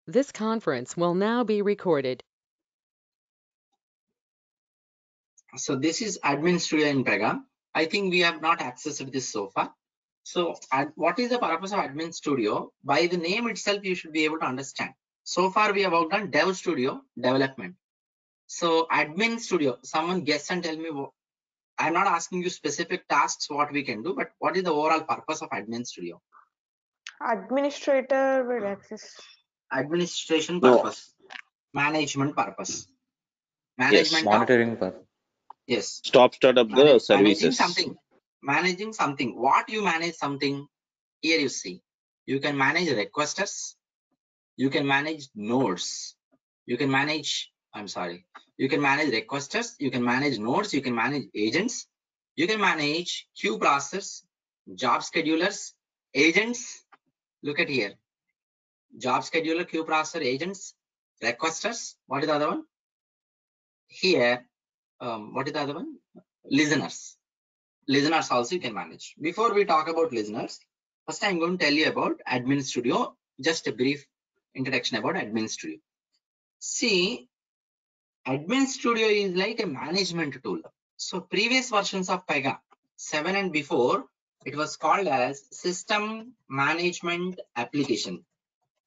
This conference will now be recorded. So this is Admin Studio in Pega. I think we have not accessed this so far. So what is the purpose of Admin Studio? By the name itself, you should be able to understand. So far we have worked on Dev Studio development. So Admin Studio, someone guess and tell me. I'm not asking you specific tasks what we can do, but what is the overall purpose of Admin Studio? Administrator will access. Administration purpose, management purpose, management Yes, monitoring purpose. Yes. Start up the services. Managing something. What you manage something? Here you see. You can manage requesters. You can manage nodes. You can manage. You can manage requesters. You can manage nodes. You can manage agents. You can manage queue processors, job schedulers, agents. Look at here. Job scheduler, queue processor, agents, requesters. What is the other one? Here. What is the other one? Listeners. Listeners also you can manage. Before we talk about listeners, first I'm going to tell you about Admin Studio. Just a brief introduction about Admin Studio. See, Admin Studio is like a management tool. So previous versions of Pega 7 and before, it was called as System Management Application.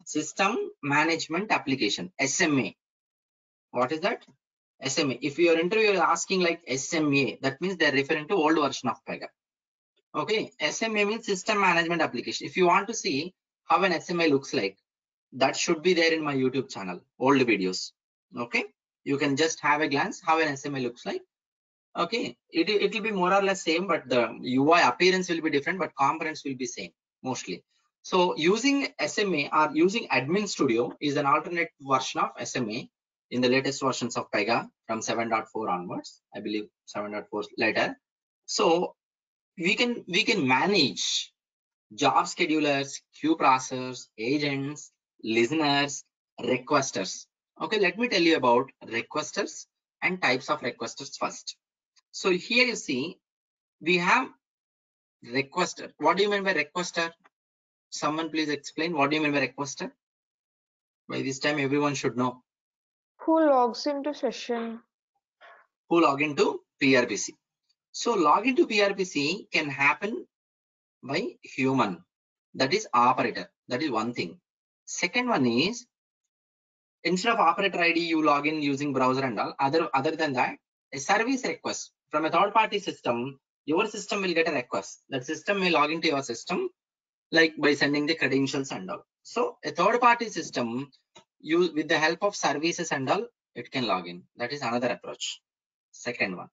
System Management Application, SMA. What is that? SMA. If your interviewer is asking like SMA, that means they're referring to old version of Pega. Okay, SMA means System Management Application. If you want to see how an SMA looks like, that should be there in my YouTube channel, old videos. Okay, you can just have a glance how an SMA looks like. Okay, it will be more or less same, but the UI appearance will be different, but components will be same mostly. So using SMA or using Admin Studio is an alternate version of SMA in the latest versions of Pega from 7.4 onwards. I believe 7.4 later. So we can manage job schedulers, queue processors, agents, listeners, requesters. Okay, let me tell you about requesters and types of requesters first. So here you see we have requester. What do you mean by requester? Someone please explain what do you mean by requester? By this time everyone should know. Who logs into session? Who log into PRPC. So log into PRPC can happen by human. That is operator. That is one thing. Second one is instead of operator ID, you log in using browser and all. Other than that, a service request from a third-party system, your system will get a request. That system may log into your system, like by sending the credentials and all. So a third-party system, you with the help of services and all, it can log in. That is another approach. Second one.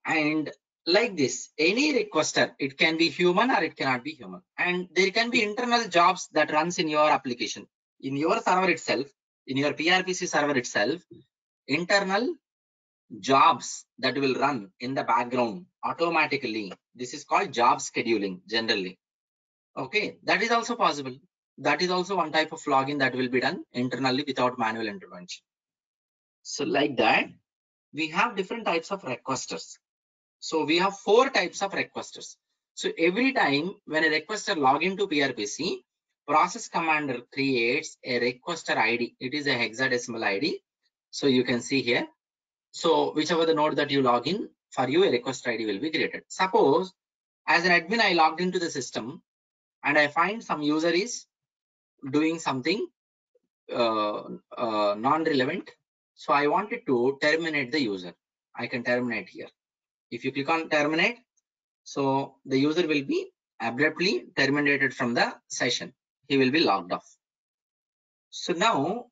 And like this, any requester, it can be human or it cannot be human. And there can be internal jobs that runs in your application. In your server itself, in your PRPC server itself, internal jobs that will run in the background automatically. This is called job scheduling generally. Okay, that is also possible. That is also one type of login that will be done internally without manual intervention. So like that, we have different types of requesters. So we have 4 types of requesters. So every time when a requester log into PRPC, process commander creates a requester ID. It is a hexadecimal ID. So you can see here. So whichever the node that you log in, for you a request ID will be created. Suppose as an admin, I logged into the system and I find some user is doing something non-relevant. So I wanted to terminate the user. I can terminate here. If you click on terminate, so the user will be abruptly terminated from the session. He will be logged off. So now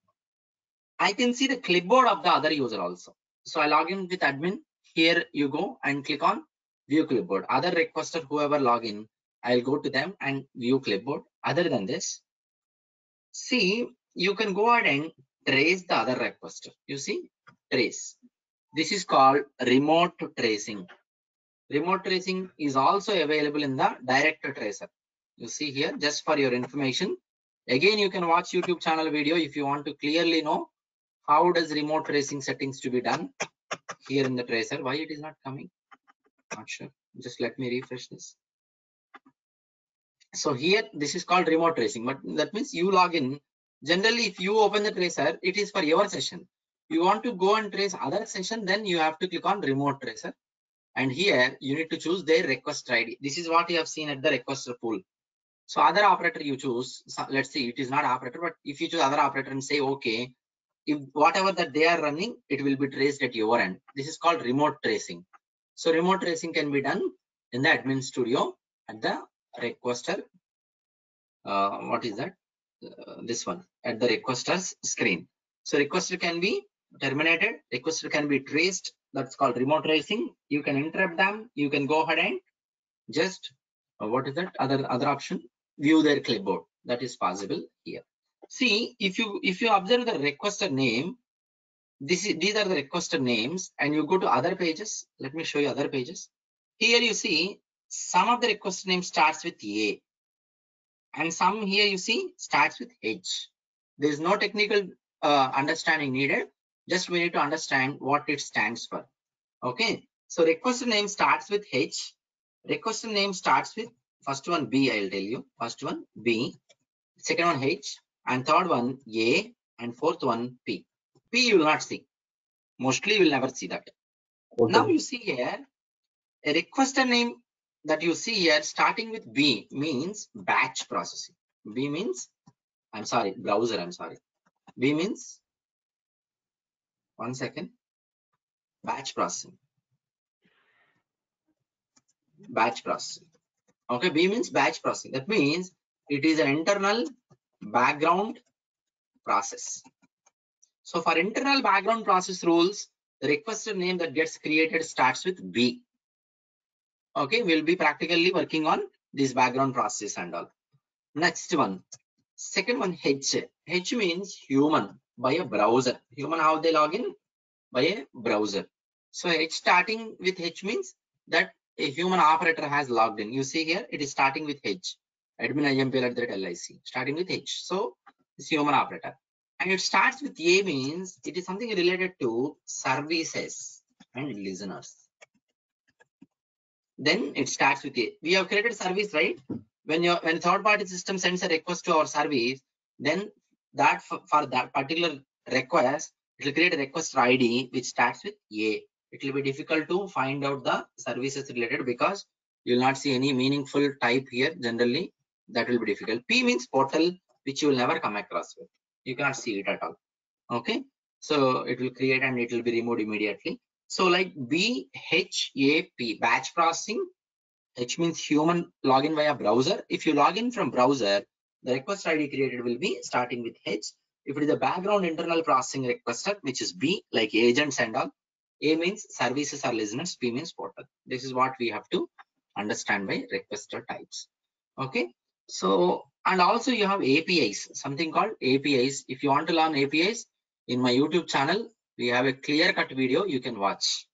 I can see the clipboard of the other user also. So I log in with admin. Here you go and click on view clipboard. Other requester, whoever log in, I'll go to them and view clipboard. Other than this, see, you can go ahead and trace the other requester. You see, trace. This is called remote tracing. Remote tracing is also available in the direct tracer. You see here, just for your information. Again, you can watch YouTube channel video if you want to clearly know how does remote tracing settings to be done here in the tracer. Why it is not coming? Not sure. Just let me refresh this. So here, this is called remote tracing, but that means you log in. Generally, if you open the tracer, it is for your session. You want to go and trace other session, then you have to click on remote tracer. And here you need to choose their request ID. This is what you have seen at the requester pool. So other operator you choose, so let's see, it is not operator, but if you choose other operator and say, okay, if whatever that they are running, it will be traced at your end. This is called remote tracing. So remote tracing can be done in the admin studio at the requester. What is that? This one at the requester's screen. So requester can be terminated, requester can be traced. That's called remote tracing. You can interrupt them. You can go ahead and just what is that other option? View their clipboard. That is possible here. See, if you observe the requester name, these are the requester names, and you go to other pages. Let me show you other pages. Here you see some of the requester names starts with A, and some here you see starts with H. There is no technical understanding needed. Just we need to understand what it stands for. Okay. So requester name starts with H. Requester name starts with first one B. I'll tell you. First one B, second one H, and third one A, and fourth one P. P you will not see. Mostly you will never see that. Okay. Now you see here a requester name that you see here starting with B means batch processing. B means, I'm sorry, browser. I'm sorry. B means, one second, batch processing. Batch processing. Okay, B means batch processing. That means it is an internal background process. So for internal background process rules, the requester name that gets created starts with B. Okay, we'll be practically working on this background process and all. Next one, second one H. H means human by a browser. Human, how they log in? By a browser. So H starting with H means that a human operator has logged in. You see here, it is starting with H. Admin IMPL@LIC, starting with H. So it's human operator. And it starts with A means it is something related to services and listeners. Then it starts with A. We have created service, right? When third-party system sends a request to our service, then that for that particular request, it will create a request ID which starts with A. It will be difficult to find out the services related because you will not see any meaningful type here. Generally, that will be difficult. P means portal, which you will never come across with. You cannot see it at all. Okay, so it will create and it will be removed immediately. So like BHAP, batch processing. H means human login via browser. If you log in from browser, the request ID created will be starting with H. If it is a background internal processing requester, which is B, like agents and all. A means services or listeners. P means portal. This is what we have to understand by requester types. Okay. So, and also you have APIs, something called APIs. If you want to learn APIs, in my YouTube channel, we have a clear-cut video you can watch.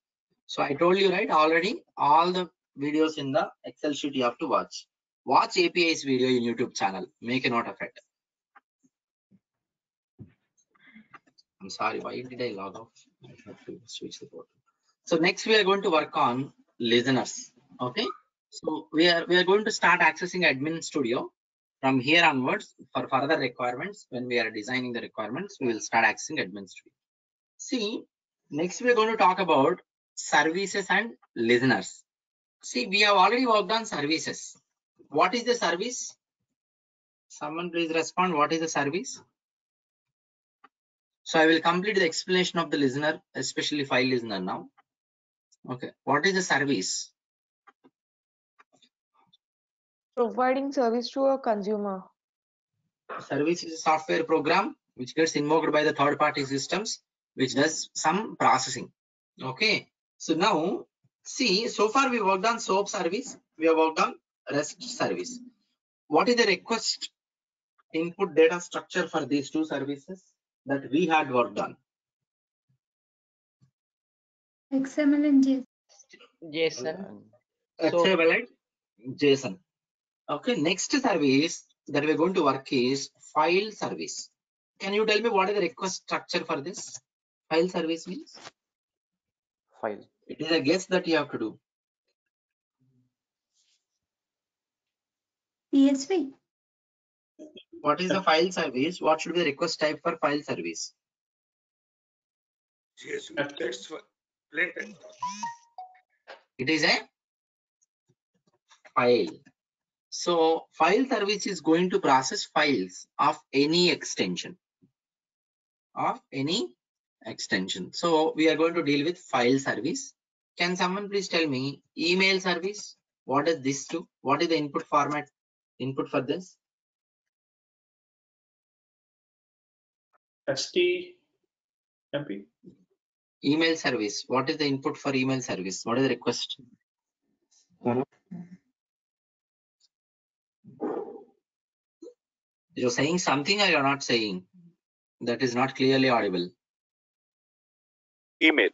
So I told you, right, already all the videos in the Excel sheet you have to watch. Watch APIs video in YouTube channel. Make a note of it. I'm sorry, why did I log off? I have to switch the portal. So next we are going to work on listeners. Okay. So we are going to start accessing Admin Studio. From here onwards, for further requirements, when we are designing the requirements, we will start accessing Admin Studio. See, next we are going to talk about services and listeners. See, we have already worked on services. What is the service? Someone please respond. What is the service? So I will complete the explanation of the listener, especially file listener now. Okay. What is the service? Providing service to a consumer. Service is a software program which gets invoked by the third-party systems, which does some processing. Okay. So now, see, so far we worked on SOAP service. We have worked on REST service. What is the request input data structure for these two services that we had worked on? XML and JSON. JSON. XML and JSON. Okay, next service that we're going to work is file service. Can you tell me what is the request structure for this? File service means? File. It is a guess that you have to do. CSV. What is the file service? What should be the request type for file service? It is a file. So file service is going to process files of any extension. So we are going to deal with file service. Can someone please tell me email service? What does this do? What is the input format? Input for this? HTMP. Email service. What is the input for email service? What is the request? You're saying something or you're not saying? That is not clearly audible. Email.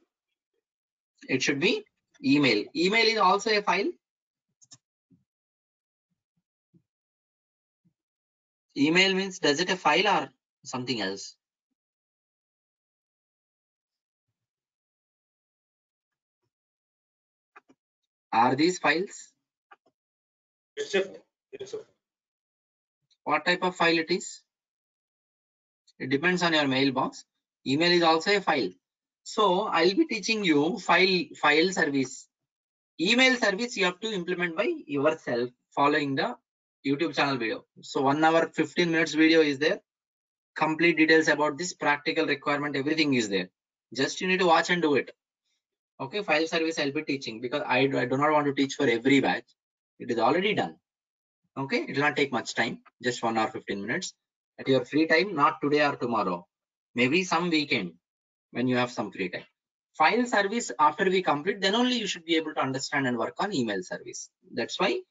It should be email. Email is also a file. Email means, does it a file or something else? Are these files? What type of file it is? It depends on your mailbox. Email is also a file. So I'll be teaching you file service. Email service you have to implement by yourself following the YouTube channel video. So 1 hour 15 minutes video is there. Complete details about this practical requirement, everything is there. Just you need to watch and do it. Okay, file service I'll be teaching because I do not want to teach for every batch. It is already done. Okay, it will not take much time, just 1 hour 15 minutes at your free time, not today or tomorrow, maybe some weekend when you have some free time. File service after we complete, then only you should be able to understand and work on email service. That's why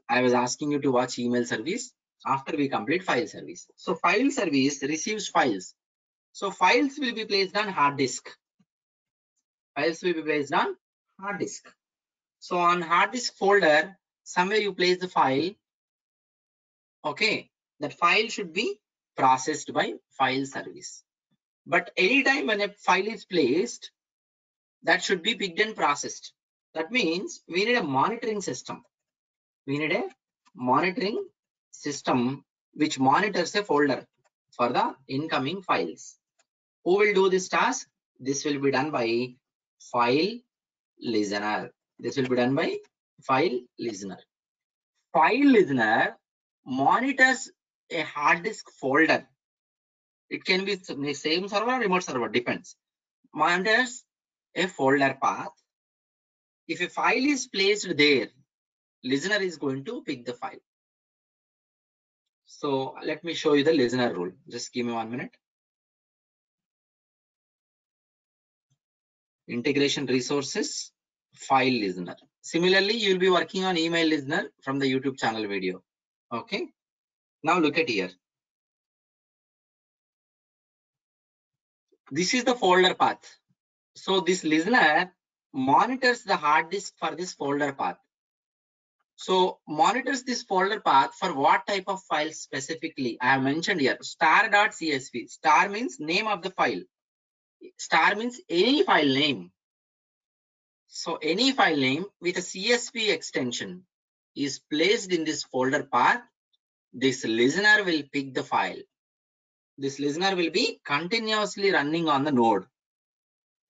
I was asking you to watch email service after we complete file service. So file service receives files. So files will be placed on hard disk. Files will be placed on hard disk. So on hard disk folder, somewhere you place the file. Okay, that file should be processed by file service. But anytime when a file is placed, that should be picked and processed. That means we need a monitoring system. We need a monitoring system which monitors a folder for the incoming files. Who will do this task? This will be done by file listener. This will be done by file listener. File listener monitors a hard disk folder. It can be the same server or remote server, depends. Monitors a folder path. If a file is placed there, listener is going to pick the file. So let me show you the listener rule. Just give me 1 minute. Integration resources, file listener. Similarly, you'll be working on email listener from the YouTube channel video. Okay. Now look at here. This is the folder path. So this listener monitors the hard disk for this folder path. So monitors this folder path for what type of file specifically? I have mentioned here star.csv. Star means name of the file. Star means any file name. So any file name with a CSV extension is placed in this folder path. This listener will pick the file. This listener will be continuously running on the node.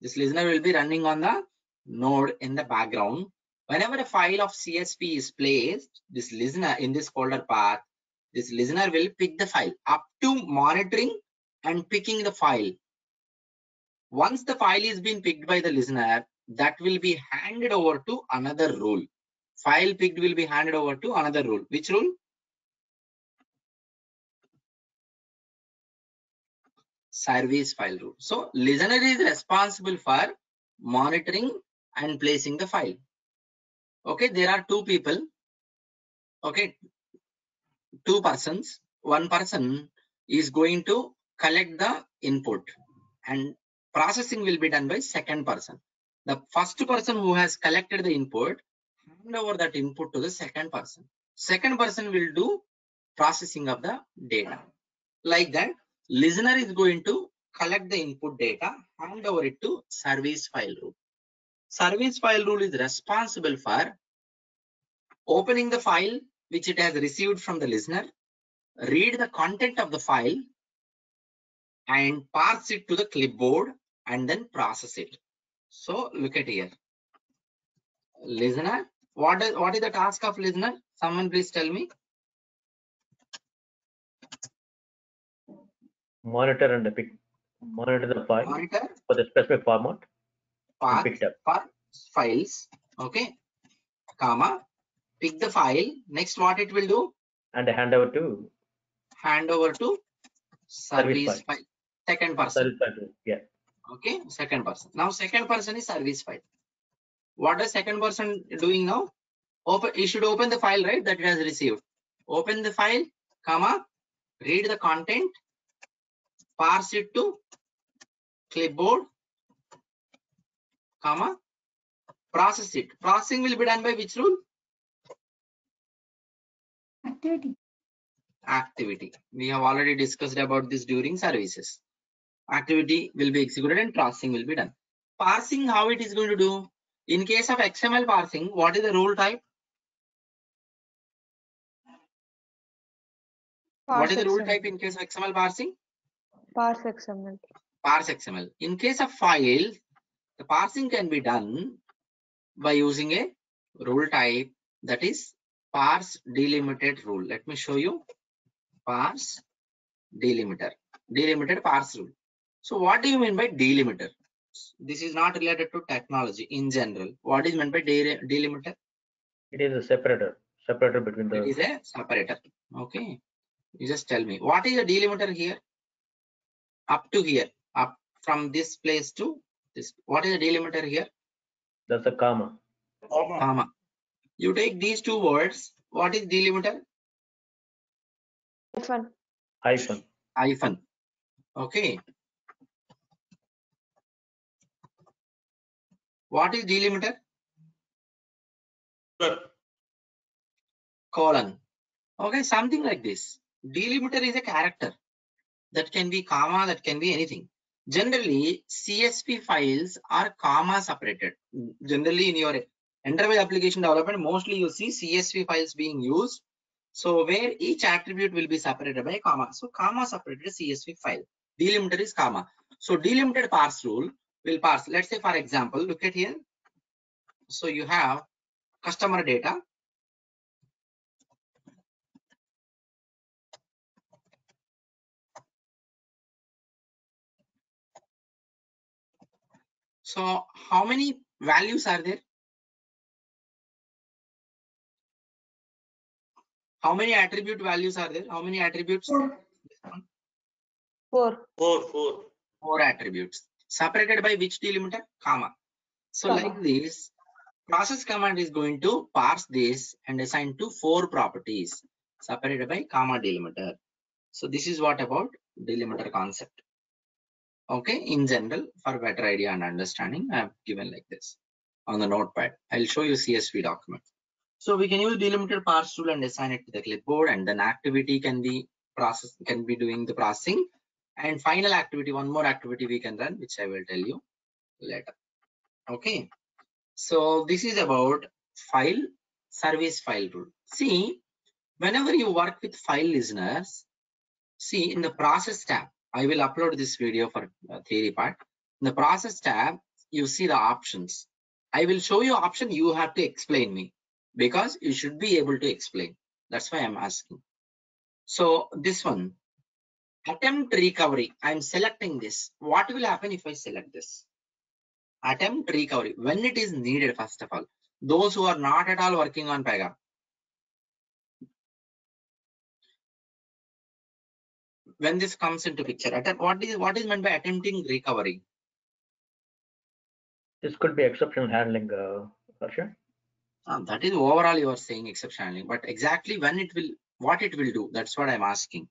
This listener will be running on the node in the background. Whenever a file of CSV is placed, this listener in this folder path, this listener will pick the file up to monitoring and picking the file. Once the file is being picked by the listener, that will be handed over to another rule. File picked will be handed over to another rule. Which rule? Service file rule. So listener is responsible for monitoring and placing the file. Okay, there are two people. Okay, two persons. One person is going to collect the input and processing will be done by second person. The first person who has collected the input, hand over that input to the second person. Second person will do processing of the data. Like that, listener is going to collect the input data, hand over it to service file rule. Service file rule is responsible for opening the file which it has received from the listener, read the content of the file and parse it to the clipboard and then process it. So look at here. Listener, what is the task of listener? Someone please tell me. Monitor and monitor the file Monitor for the specific format. path Picked up. for files. Okay. Comma. Pick the file. Next, what it will do? And hand over to Hand over to service file. Second person. service file. Yeah. Okay. Second person. Now, second person is service file. What is second person doing now? You should open the file, right? That it has received. Open the file, comma, read the content, parse it to clipboard, comma, process it. Processing will be done by which rule? Activity. Activity. We have already discussed about this during services. Activity will be executed and processing will be done. Parsing, how it is going to do? In case of XML parsing, what is the rule type? What is the rule type in case of XML parsing? Parse XML. Parse XML. In case of files, the parsing can be done by using a rule type, that is parse delimited rule. Let me show you. Parse delimiter. Delimited parse rule. So what do you mean by delimiter? This is not related to technology in general. What is meant by delimiter? It is a separator between the. It is a separator. Okay. You just tell me. What is a delimiter here? Up to here. Up from this place to this. What is a delimiter here? That's a comma. Comma. You take these two words. What is delimiter? Hyphen. Hyphen. Okay. What is delimiter? Colon. Okay, something like this. Delimiter is a character. That can be comma, that can be anything. Generally, CSV files are comma separated. Generally, in your enterprise application development, mostly you see CSV files being used. So where each attribute will be separated by a comma. So comma separated CSV file. Delimiter is comma. So delimited parse rule will parse. Let's say, for example, look at here. So you have customer data. So how many values are there? How many attribute values are there? How many attributes? Four. Four attributes. Separated by which delimiter? Comma. So Comma. like this, process command is going to parse this and assign to four properties separated by comma delimiter. So this is what about delimiter concept. Okay, in general, for better idea and understanding, I have given like this on the notepad. I'll show you CSV document. So we can use delimited parse rule and assign it to the clipboard, and then activity can be doing the processing, and final activity, one more activity we can run, which I will tell you later. Okay, so this is about service file rule. See, whenever you work with file listeners, see in the process tab, I will upload this video for theory part. In the process tab, you see the options. I will show you option, you have to explain me, because you should be able to explain. That's why I'm asking. So this one, attempt recovery, I'm selecting this. What will happen if I select this? Attempt recovery, when it is needed, first of all. Those who are not at all working on Pega, when this comes into picture, what is meant by attempting recovery? This could be exception handling, Harsha. That is overall you are saying exception handling, but exactly when it will, what it will do, that's what I'm asking.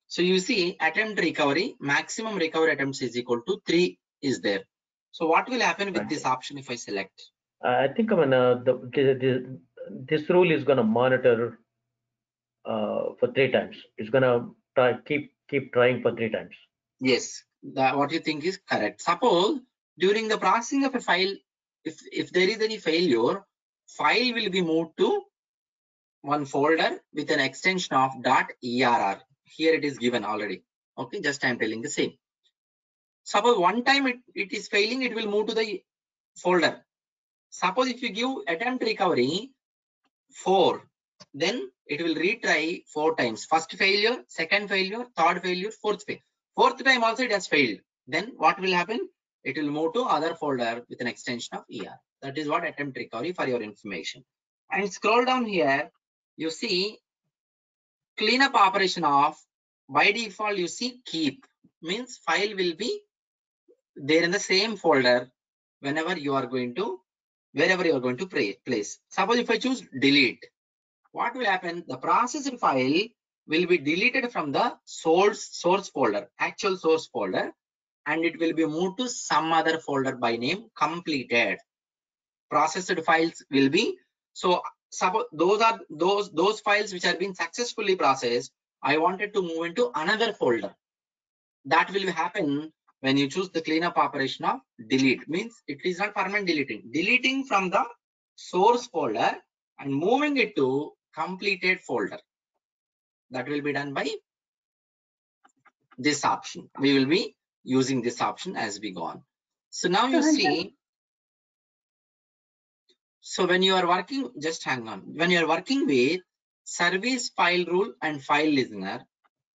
So you see, attempt recovery, maximum recovery attempts is equal to 3 is there. So what will happen with this option if I select? I think this rule is going to monitor for 3 times. It's going to keep trying for 3 times. Yes, what you think is correct. Suppose during the processing of a file, if there is any failure, file will be moved to one folder with an extension of .err. Here it is given already. Okay, just I'm telling the same. Suppose one time it is failing, it will move to the folder. Suppose if you give attempt recovery 4, then it will retry 4 times. First failure, second failure, third failure, fourth failure. Fourth time also it has failed. Then what will happen? It will move to other folder with an extension of ER. That is what attempt recovery for your information. And scroll down here, you see cleanup operation of, by default you see keep, means file will be there in the same folder whenever you are going to, wherever you are going to place. Suppose if I choose delete, what will happen? The processed file will be deleted from the source folder, actual source folder, and it will be moved to some other folder by name completed. Processed files will be, so suppose those files which are being successfully processed, I wanted to move into another folder. That will happen when you choose the cleanup operation of delete. Means it is not permanent deleting from the source folder and moving it to completed folder. That will be done by this option. We will be using this option as we go on. So now you see, so when you are working, just hang on, when you are working with service file rule and file listener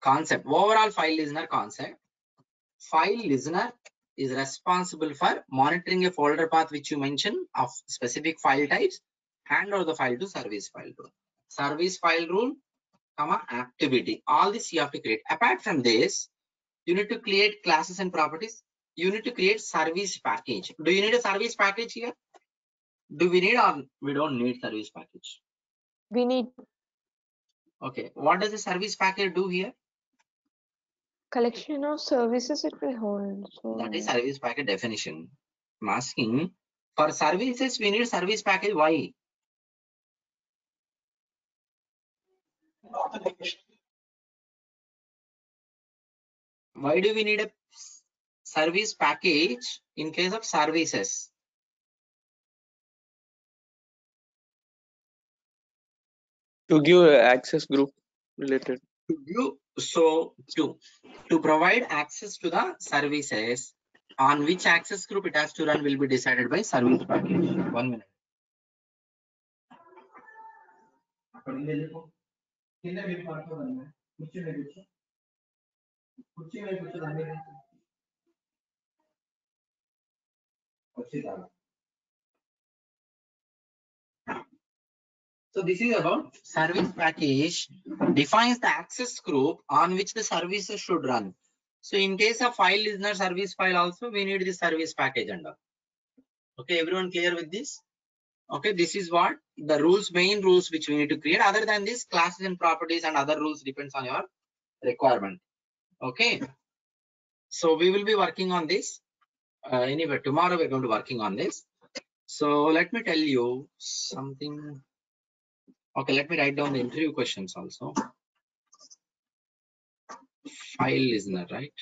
concept, overall file listener concept, file listener is responsible for monitoring a folder path which you mentioned of specific file types, hand over the file to service file rule. Service file rule, comma, activity. All this you have to create. Apart from this, you need to create classes and properties. You need to create service package. Do you need a service package here? Do we need, or we don't need service package? We need Okay. What does the service package do here? collection of services it will hold. So That is service package definition. I'm asking, for services we need service package. Why? Why do we need a service package in case of services? To give access group related. To provide access to the services, on which access group it has to run will be decided by service package. 1 minute. So this is about service package defines the access group on which the services should run. So in case of file listener service file also, we need this service package under. Okay, everyone clear with this? Okay, this is what the rules, main rules which we need to create. Other than this, classes and properties and other rules depends on your requirement. Okay, so we will be working on this. Anyway, tomorrow we're going to working on this. So let me tell you something. Okay, let me write down the interview questions also. File listener, right?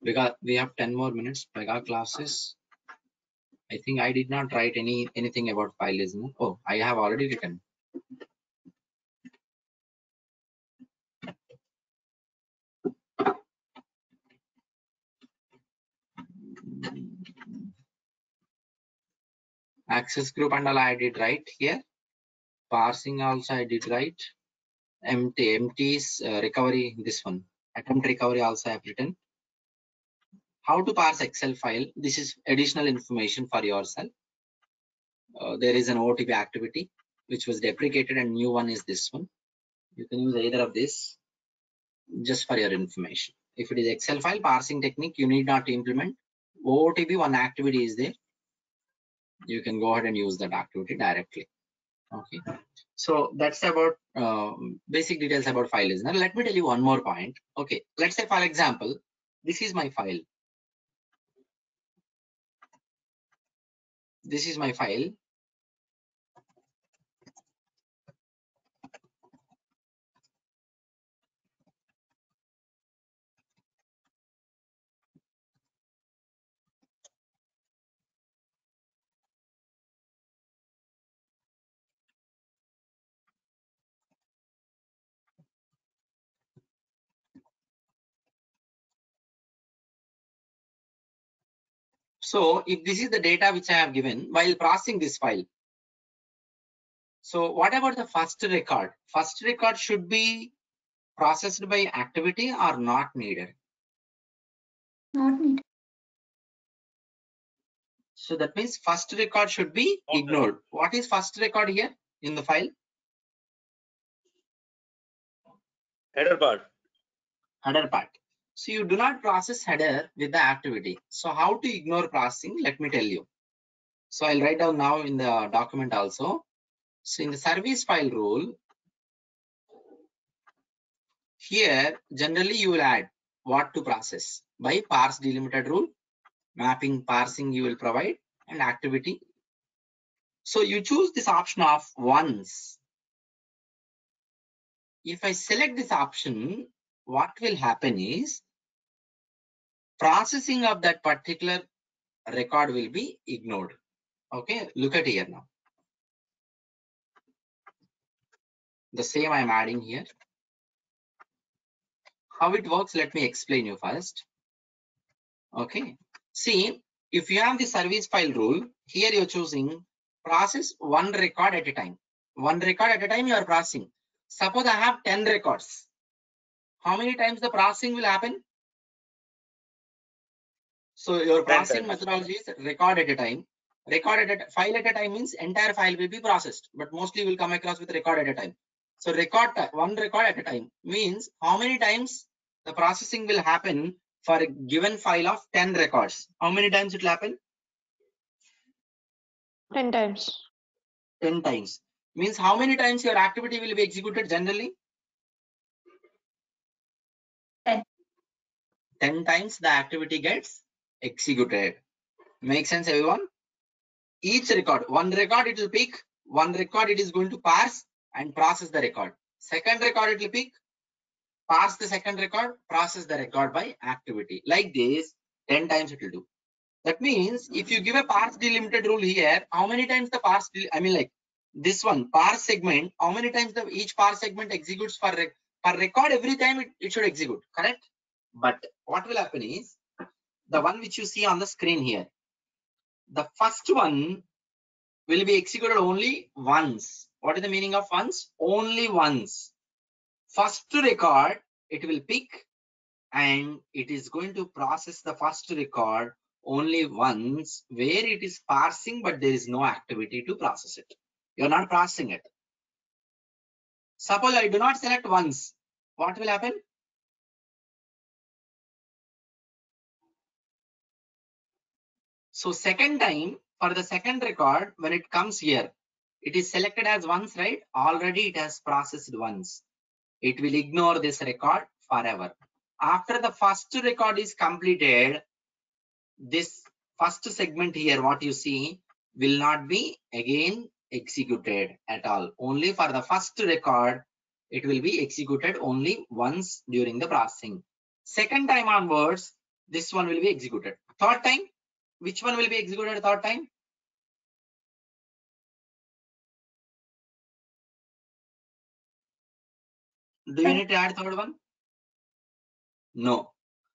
Because we have 10 more minutes. Mega classes. I think I did not write anything about file listener. Oh, I have already written. Access group and all I did right here. Parsing also I did right. Empties recovery, this one. Attempt recovery also I have written. How to parse Excel file. This is additional information for yourself. There is an OTP activity which was deprecated and new one is this one. You can use either of this just for your information. If it is Excel file parsing technique, you need not to implement. OOTP, one activity is there. You can go ahead and use that activity directly. Okay. So that's about basic details about file listener. Let me tell you one more point. Okay. Let's say, for example, this is my file. This is my file. So if this is the data which I have given while processing this file. So what about the first record? First record should be processed by activity or not needed? Not needed. So that means first record should be ignored. What is first record here in the file? Header part. Header part. So you do not process header with the activity. So how to ignore processing? Let me tell you. So I'll write down now in the document also. So in the service file rule, here generally you will add what to process by parse delimited rule, mapping parsing you will provide, and activity. So you choose this option of once. If I select this option, what will happen is processing of that particular record will be ignored. Okay, look at here now. The same I am adding here. How it works, let me explain you first. Okay, see, if you have the service file rule, here you're choosing process one record at a time. One record at a time you are processing. Suppose I have 10 records. How many times the processing will happen? So your processing methodology is record at a time. Record at a file at a time means entire file will be processed, but mostly you will come across with record at a time. So record one record at a time means how many times the processing will happen for a given file of 10 records. How many times it will happen? 10 times. 10 times. Means how many times your activity will be executed generally? 10. 10 times the activity gets executed. Make sense, everyone? Each record, one record it will pick, one record it is going to parse and process the record. Second record it will pick, parse the second record, process the record by activity. Like this, 10 times it will do. That means if you give a parse delimited rule here, how many times the parse, I mean like this one, parse segment, how many times the each parse segment executes per record, every time it should execute, correct? But what will happen is, the one which you see on the screen here, the first one will be executed only once. What is the meaning of once? Only once. First record, it will pick and it is going to process the first record only once, where it is parsing, but there is no activity to process it. You are not processing it. Suppose I do not select once. What will happen? So second time, for the second record, when it comes here, it is selected as once, right? Already it has processed once. It will ignore this record forever. After the first record is completed, this first segment here, what you see, will not be again executed at all. Only for the first record, it will be executed only once during the processing. Second time onwards, this one will be executed. Third time, which one will be executed third time? Do you need to add third one? No.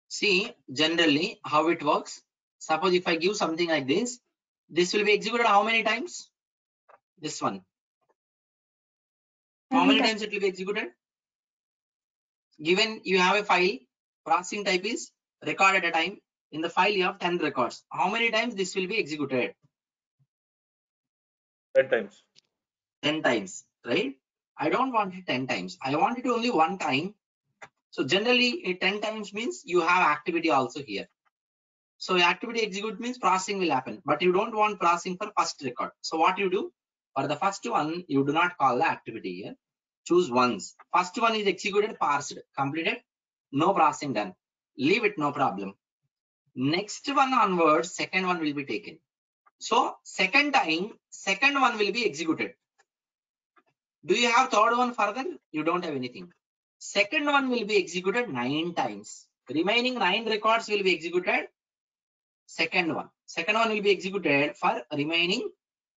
See, generally how it works. Suppose if I give something like this, this will be executed how many times? This one. How many times it will be executed? Given you have a file, processing type is record at a time. In the file you have 10 records. How many times this will be executed? 10 times. 10 times, right? I don't want it 10 times. I want it only one time. So generally 10 times means you have activity also here. So activity execute means processing will happen, but you don't want processing for first record. So what you do? For the first one, you do not call the activity here. Choose once. First one is executed, parsed, completed, no processing done. Leave it, no problem. Next one onwards, second one will be taken. So second time, second one will be executed. Do you have third one further? You don't have anything. Second one will be executed 9 times. Remaining 9 records will be executed. Second one will be executed for remaining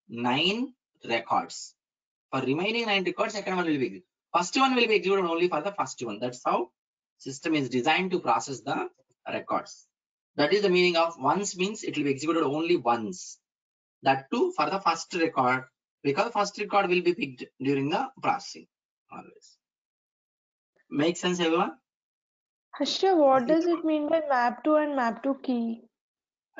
9 records. For remaining 9 records, second one will be executed. First one will be executed only for the first one. That's how system is designed to process the records. That is the meaning of once means it will be executed only once. That too for the first record, because first record will be picked during the processing always. Make sense, everyone? Harsha, what does it mean by map to and map to key?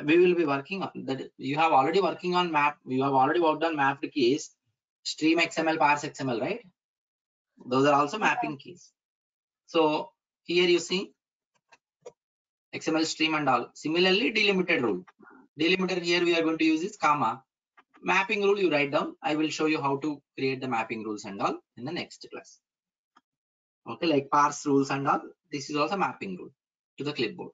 We will be working on that. You have already working on map. You have already worked on mapped keys, stream XML, parse XML, right? Those are also mapping keys. So here you see XML stream and all. Similarly, delimited rule. Delimiter here we are going to use is comma. Mapping rule you write down. I will show you how to create the mapping rules and all in the next class. Okay, like parse rules and all. This is also mapping rule to the clipboard.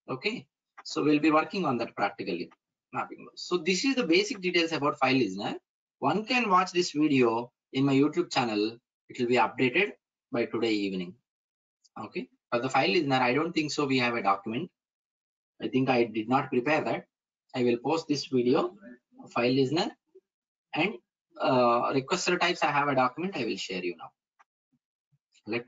Okay, so we'll be working on that practically. Mapping rules. So this is the basic details about file listener. One can watch this video in my YouTube channel. It will be updated by today evening. Okay, for the file listener, I don't think so we have a document. I think I did not prepare that. I will post this video, file listener, and requester types. I have a document. I will share you now. Let me